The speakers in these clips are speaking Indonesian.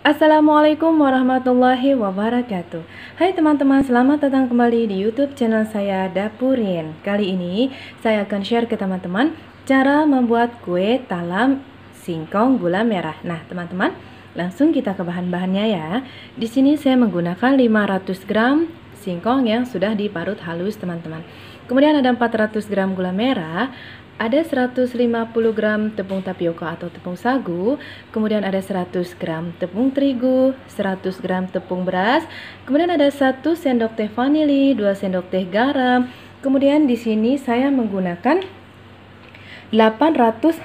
Assalamualaikum warahmatullahi wabarakatuh. Hai teman-teman, selamat datang kembali di YouTube channel saya Dapurin. Kali ini saya akan share ke teman-teman cara membuat kue talam singkong gula merah. Nah, teman-teman, langsung kita ke bahan-bahannya ya. Di sini saya menggunakan 500 gram singkong yang sudah diparut halus, teman-teman. Kemudian ada 400 gram gula merah, ada 150 gram tepung tapioka atau tepung sagu, kemudian ada 100 gram tepung terigu, 100 gram tepung beras, kemudian ada 1 sendok teh vanili, 2 sendok teh garam. Kemudian di sini saya menggunakan 800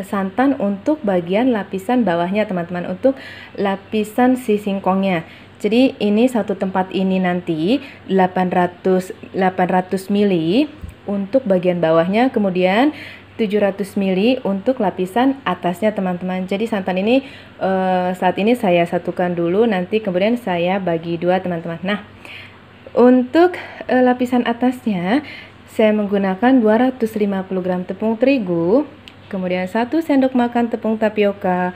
santan untuk bagian lapisan bawahnya, teman-teman, untuk lapisan si singkongnya. Jadi ini satu tempat ini nanti 800 ml untuk bagian bawahnya, kemudian 700 ml untuk lapisan atasnya, teman-teman. Jadi santan ini saat ini saya satukan dulu, nanti kemudian saya bagi dua, teman-teman. Nah, untuk lapisan atasnya saya menggunakan 250 gram tepung terigu, kemudian 1 sendok makan tepung tapioka,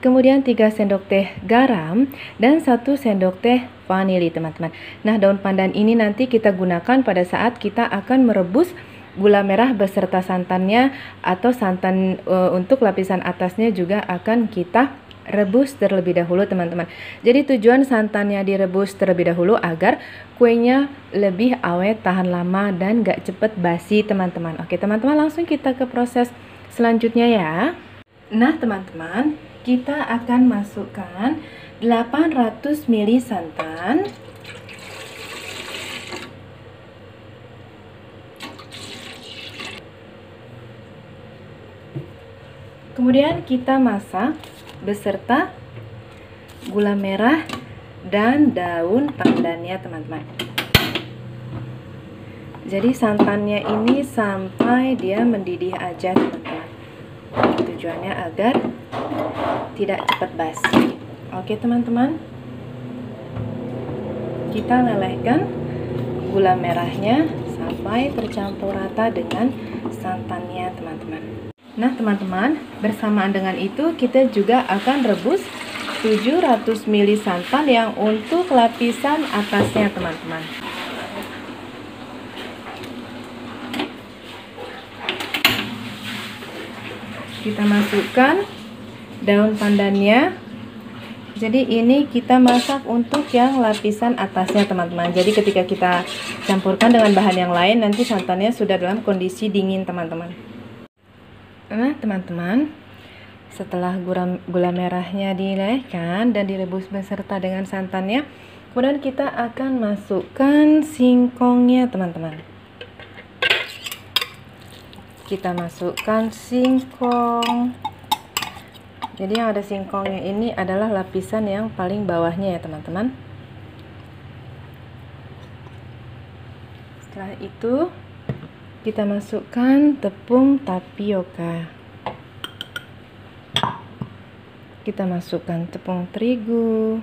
kemudian 3 sendok teh garam, dan 1 sendok teh vanili, teman-teman. Nah, daun pandan ini nanti kita gunakan pada saat kita akan merebus gula merah beserta santannya, atau santan untuk lapisan atasnya juga akan kita rebus terlebih dahulu, teman-teman. Jadi tujuan santannya direbus terlebih dahulu agar kuenya lebih awet, tahan lama, dan gak cepet basi, teman-teman. Oke, teman-teman, langsung kita ke proses selanjutnya ya. Nah, teman-teman, kita akan masukkan 800 ml santan, kemudian kita masak beserta gula merah dan daun pandannya, teman-teman. Jadi santannya ini sampai dia mendidih aja, teman-teman. Tujuannya agar tidak cepat basi. Oke, teman-teman, kita lelehkan gula merahnya sampai tercampur rata dengan santannya, teman-teman. Nah, teman-teman, bersamaan dengan itu kita juga akan rebus 700 ml santan yang untuk lapisan atasnya, teman-teman. Kita masukkan daun pandannya. Jadi ini kita masak untuk yang lapisan atasnya, teman-teman. Jadi ketika kita campurkan dengan bahan yang lain, nanti santannya sudah dalam kondisi dingin, teman-teman. Nah, teman-teman, setelah gula merahnya dilelehkan dan direbus beserta dengan santannya, kemudian kita akan masukkan singkongnya, teman-teman. Kita masukkan singkong. Jadi yang ada singkongnya ini adalah lapisan yang paling bawahnya ya, teman-teman. Setelah itu kita masukkan tepung tapioka. Kita masukkan tepung terigu,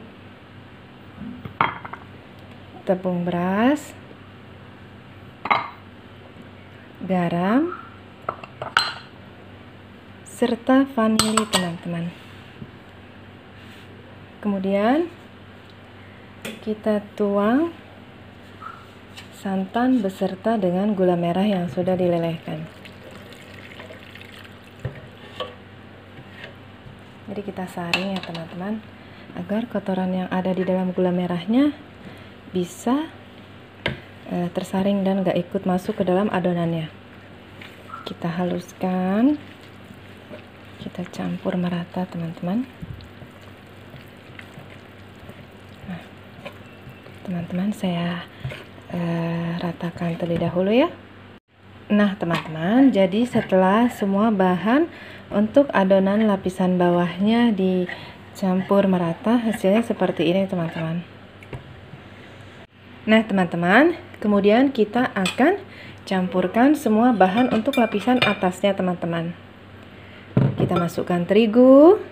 tepung beras, garam, serta vanili, teman-teman. Kemudian kita tuang santan beserta dengan gula merah yang sudah dilelehkan. Jadi kita saring ya, teman-teman, agar kotoran yang ada di dalam gula merahnya bisa tersaring dan gak ikut masuk ke dalam adonannya. Kita haluskan, kita campur merata, teman-teman. Nah, teman-teman, saya ratakan terlebih dahulu ya. Nah, teman-teman, jadi setelah semua bahan untuk adonan lapisan bawahnya dicampur merata, hasilnya seperti ini, teman-teman. Nah, teman-teman, kemudian kita akan campurkan semua bahan untuk lapisan atasnya, teman-teman. Kita masukkan terigu,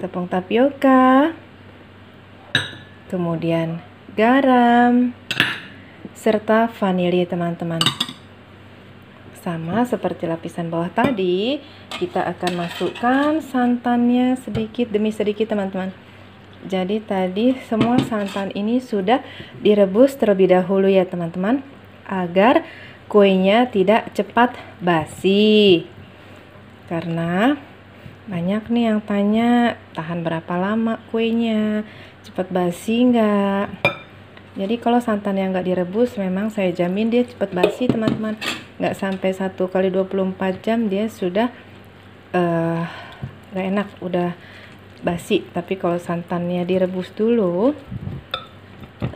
tepung tapioka, kemudian garam, serta vanili, teman-teman. Sama seperti lapisan bawah tadi, kita akan masukkan santannya sedikit demi sedikit, teman-teman. Jadi tadi semua santan ini sudah direbus terlebih dahulu ya teman-teman, agar kuenya tidak cepat basi. Karena banyak nih yang tanya, tahan berapa lama kuenya, cepat basi nggak? Jadi kalau santan yang nggak direbus memang saya jamin dia cepat basi teman-teman. Nggak sampai 1 kali 24 jam dia sudah nggak enak, udah basi. Tapi kalau santannya direbus dulu 1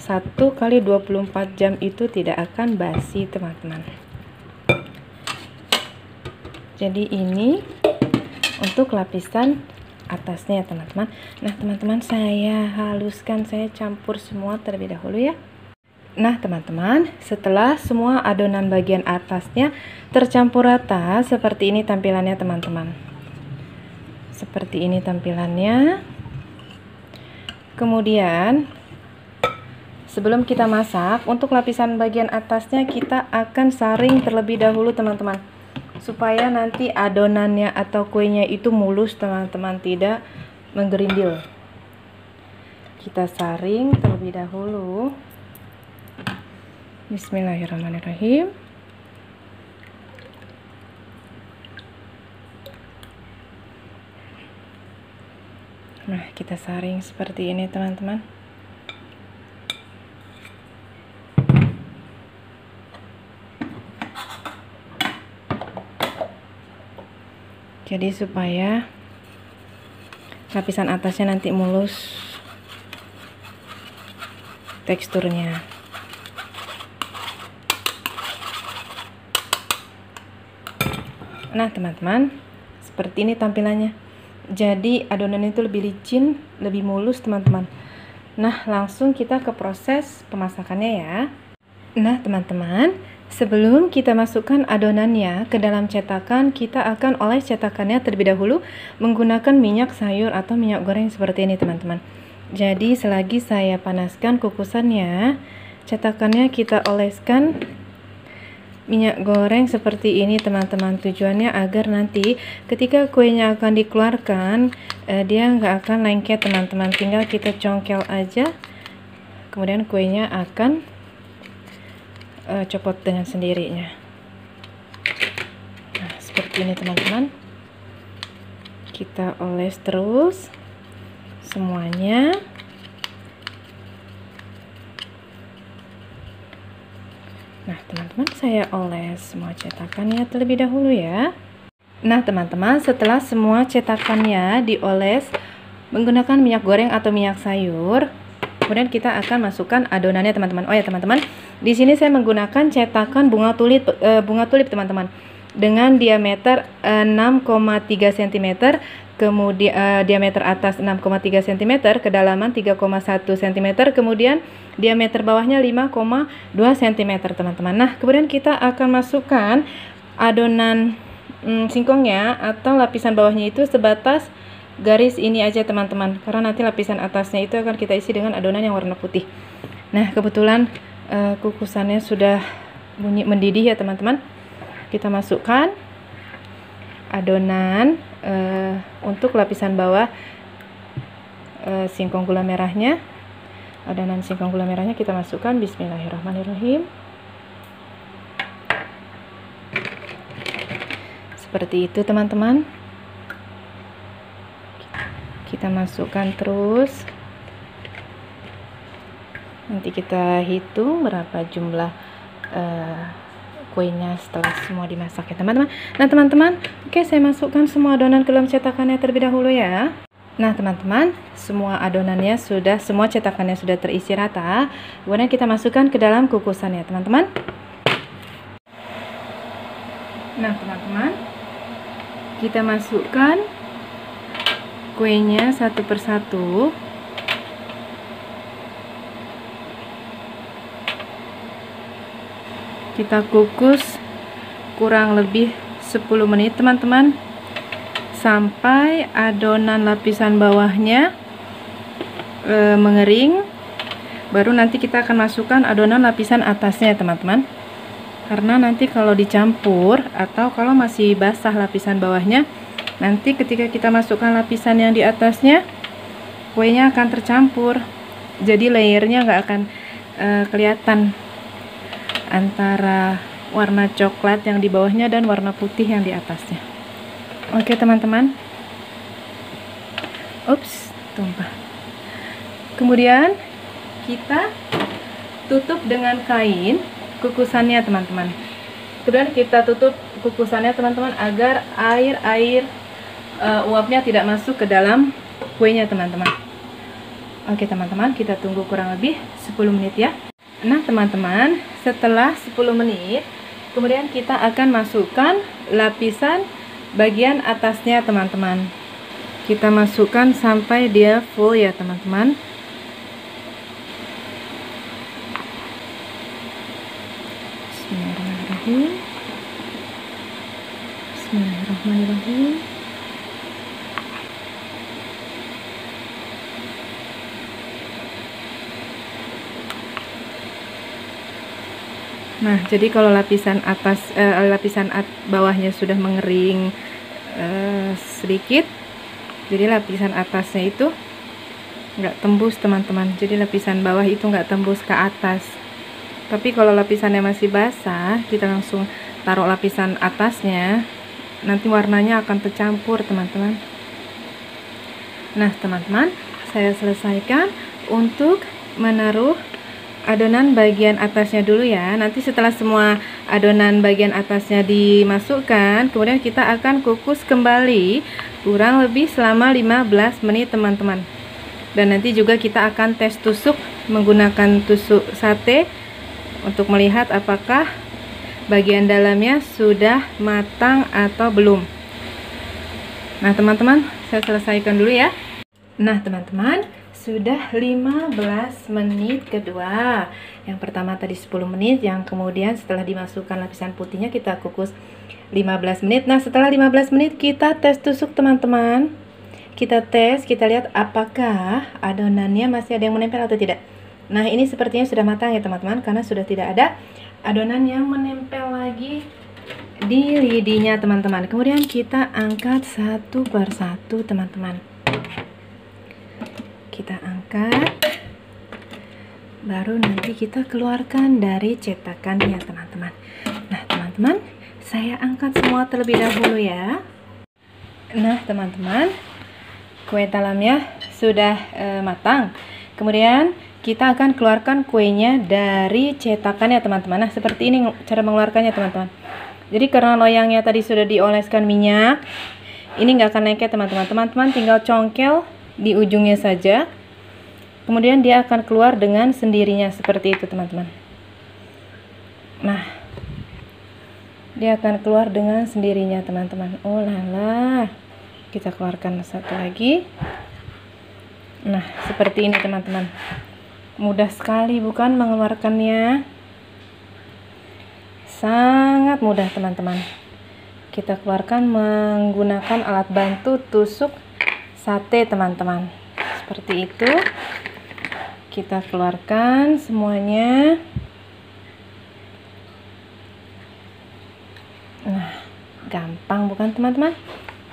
kali 24 jam itu tidak akan basi teman-teman. Jadi ini untuk lapisan atasnya teman-teman. Nah teman-teman, saya haluskan, saya campur semua terlebih dahulu ya. Nah teman-teman, setelah semua adonan bagian atasnya tercampur rata, seperti ini tampilannya teman-teman. Seperti ini tampilannya. Kemudian sebelum kita masak, untuk lapisan bagian atasnya kita akan saring terlebih dahulu teman-teman, supaya nanti adonannya atau kuenya itu mulus teman-teman, tidak menggerindil. Kita saring terlebih dahulu. Bismillahirrahmanirrahim. Nah, kita saring seperti ini teman-teman. Jadi supaya lapisan atasnya nanti mulus teksturnya. Nah teman-teman, seperti ini tampilannya. Jadi adonan itu lebih licin, lebih mulus teman-teman. Nah langsung kita ke proses pemasakannya ya. Nah teman-teman, sebelum kita masukkan adonannya ke dalam cetakan, kita akan oles cetakannya terlebih dahulu menggunakan minyak sayur atau minyak goreng seperti ini teman-teman. Jadi selagi saya panaskan kukusannya, cetakannya kita oleskan minyak goreng seperti ini teman-teman. Tujuannya agar nanti ketika kuenya akan dikeluarkan, dia nggak akan lengket teman-teman. Tinggal kita congkel aja, kemudian kuenya akan copot dengan sendirinya. Nah seperti ini teman-teman. Kita oles terus semuanya. Nah teman-teman, saya oles semua cetakannya terlebih dahulu ya. Nah teman-teman, setelah semua cetakannya dioles menggunakan minyak goreng atau minyak sayur, kemudian kita akan masukkan adonannya teman-teman. Oh ya teman-teman, di sini saya menggunakan cetakan bunga tulip teman-teman, dengan diameter 6,3 cm, kemudian diameter atas 6,3 cm, kedalaman 3,1 cm, kemudian diameter bawahnya 5,2 cm teman-teman. Nah kemudian kita akan masukkan adonan singkongnya atau lapisan bawahnya itu sebatas garis ini aja teman-teman, karena nanti lapisan atasnya itu akan kita isi dengan adonan yang warna putih. Nah kebetulan kukusannya sudah bunyi mendidih ya teman-teman. Kita masukkan adonan untuk lapisan bawah singkong gula merahnya. Adonan singkong gula merahnya kita masukkan. Bismillahirrahmanirrahim. Seperti itu teman-teman. Kita masukkan terus. Nanti kita hitung berapa jumlah kuenya setelah semua dimasak ya teman-teman. Nah teman-teman, oke, saya masukkan semua adonan ke dalam cetakannya terlebih dahulu ya. Nah teman-teman, semua adonannya sudah, semua cetakannya sudah terisi rata. Kemudian kita masukkan ke dalam kukusannya teman-teman. Nah teman-teman, kita masukkan kuenya satu persatu. Kita kukus kurang lebih 10 menit teman-teman, sampai adonan lapisan bawahnya mengering. Baru nanti kita akan masukkan adonan lapisan atasnya teman-teman, karena nanti kalau dicampur atau kalau masih basah lapisan bawahnya, nanti ketika kita masukkan lapisan yang di atasnya kuenya akan tercampur. Jadi layernya nggak akan kelihatan antara warna coklat yang di bawahnya dan warna putih yang di atasnya. Oke teman-teman. Ups, tumpah. Kemudian kita tutup dengan kain kukusannya teman-teman. Kemudian kita tutup kukusannya teman-teman agar air uapnya tidak masuk ke dalam kuenya teman-teman. Oke teman-teman, kita tunggu kurang lebih 10 menit ya. Nah teman-teman, setelah 10 menit kemudian kita akan masukkan lapisan bagian atasnya teman-teman. Kita masukkan sampai dia full ya teman-teman. Bismillahirrahmanirrahim. Bismillahirrahmanirrahim. Nah, jadi kalau lapisan atas, bawahnya sudah mengering sedikit, jadi lapisan atasnya itu nggak tembus teman-teman. Jadi lapisan bawah itu nggak tembus ke atas. Tapi kalau lapisannya masih basah, kita langsung taruh lapisan atasnya, nanti warnanya akan tercampur teman-teman. Nah teman-teman, saya selesaikan untuk menaruh adonan bagian atasnya dulu ya. Nanti setelah semua adonan bagian atasnya dimasukkan, kemudian kita akan kukus kembali kurang lebih selama 15 menit teman-teman. Dan nanti juga kita akan tes tusuk menggunakan tusuk sate untuk melihat apakah bagian dalamnya sudah matang atau belum. Nah teman-teman, saya selesaikan dulu ya. Nah teman-teman, sudah 15 menit kedua. Yang pertama tadi 10 menit, yang kemudian setelah dimasukkan lapisan putihnya kita kukus 15 menit. Nah setelah 15 menit kita tes tusuk teman-teman. Kita tes, kita lihat apakah adonannya masih ada yang menempel atau tidak. Nah ini sepertinya sudah matang ya teman-teman, karena sudah tidak ada adonan yang menempel lagi di lidinya teman-teman. Kemudian kita angkat satu persatu teman-teman. Kita angkat, baru nanti kita keluarkan dari cetakannya teman-teman. Nah teman-teman, saya angkat semua terlebih dahulu ya. Nah teman-teman, kue talamnya sudah matang. Kemudian kita akan keluarkan kuenya dari cetakannya teman-teman. Nah seperti ini cara mengeluarkannya teman-teman. Jadi karena loyangnya tadi sudah dioleskan minyak, ini nggak akan lengket teman-teman. Teman-teman tinggal congkel di ujungnya saja, kemudian dia akan keluar dengan sendirinya seperti itu teman-teman. Nah dia akan keluar dengan sendirinya teman-teman. Oh lala, kita keluarkan satu lagi. Nah seperti ini teman-teman, mudah sekali bukan mengeluarkannya, sangat mudah teman-teman. Kita keluarkan menggunakan alat bantu tusuk sate teman-teman. Seperti itu. Kita keluarkan semuanya. Nah, gampang bukan teman-teman?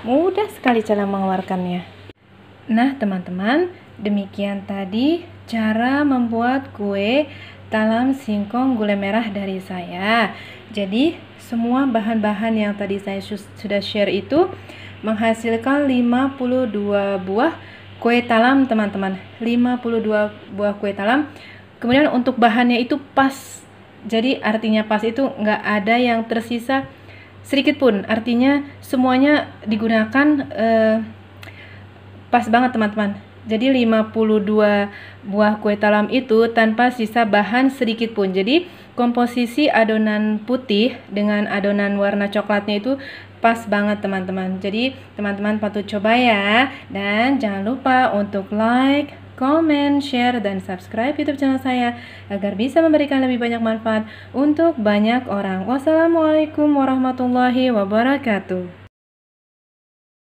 Mudah sekali cara mengeluarkannya. Nah, teman-teman, demikian tadi cara membuat kue talam singkong gulai merah dari saya. Jadi, semua bahan-bahan yang tadi saya sudah share itu menghasilkan 52 buah kue talam teman-teman. 52 buah kue talam. Kemudian untuk bahannya itu pas. Jadi artinya pas itu nggak ada yang tersisa sedikit pun. Artinya semuanya digunakan pas banget teman-teman. Jadi 52 buah kue talam itu tanpa sisa bahan sedikit pun. Jadi komposisi adonan putih dengan adonan warna coklatnya itu pas banget teman-teman. Jadi teman-teman patut coba ya. Dan jangan lupa untuk like, comment, share, dan subscribe YouTube channel saya agar bisa memberikan lebih banyak manfaat untuk banyak orang. Wassalamualaikum warahmatullahi wabarakatuh.